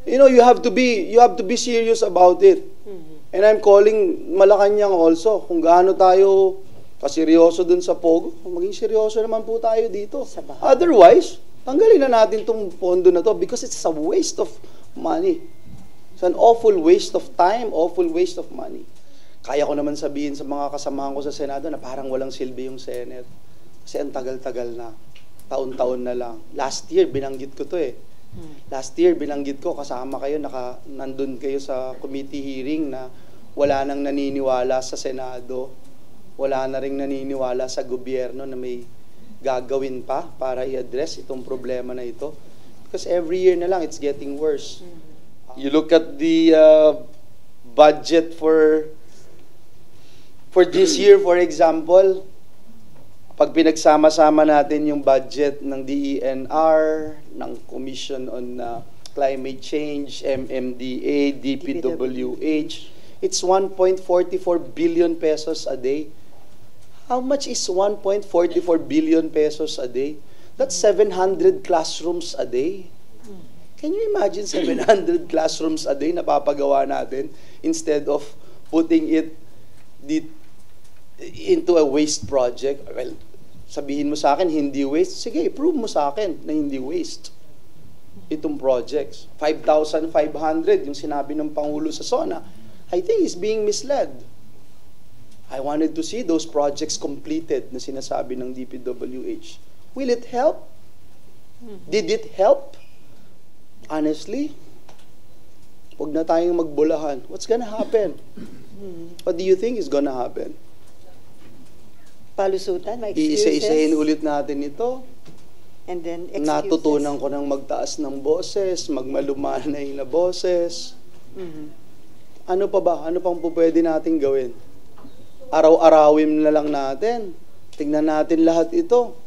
You know, you have to be serious about it. And I'm calling Malacanang also, kung gaano tayo kaseryoso dun sa Pogo, maging seryoso naman po tayo dito. Otherwise, tanggalin na natin tong pondo na to because it's a waste of money. It's an awful waste of time, awful waste of money. Kaya ko naman sabihin sa mga kasamahan ko sa Senado na parang walang silbi yung Senate. Kasi ang tagal-tagal na. Taon-taon na lang. Last year, binanggit ko to eh. Last year, binanggit ko, kasama kayo, nandun kayo sa committee hearing na wala nang naniniwala sa Senado, wala na rin naniniwala sa gobyerno na may gagawin pa para i-address itong problema na ito. Because every year na lang, it's getting worse. You look at the budget for this year, for example, pag pinagsama-sama natin yung budget ng DENR, ng Commission on Climate Change, MMDA, DPWH, it's 1.44 billion pesos a day. How much is 1.44 billion pesos a day? That's 700 classrooms a day. Can you imagine 700 classrooms a day na papagawa natin instead of putting it into a waste project? Well, sabihin mo sa akin, hindi waste. Sige, prove mo sa akin na hindi waste itong projects. 5,500 yung sinabi ng Pangulo sa SONA. I think he's being misled. I wanted to see those projects completed na sinasabi ng DPWH. Will it help? Did it help? Honestly, huwag na tayong magbulahan. What's gonna happen? What do you think is gonna happen? Palusutan, may excuses. Iisa-isahin ulit natin ito. And then excuses. Natutunan ko ng magtaas ng boses, magmalumanay na boses. Ano pa ba? Ano pang pwede natin gawin? Araw-arawin na lang natin. Tingnan natin lahat ito.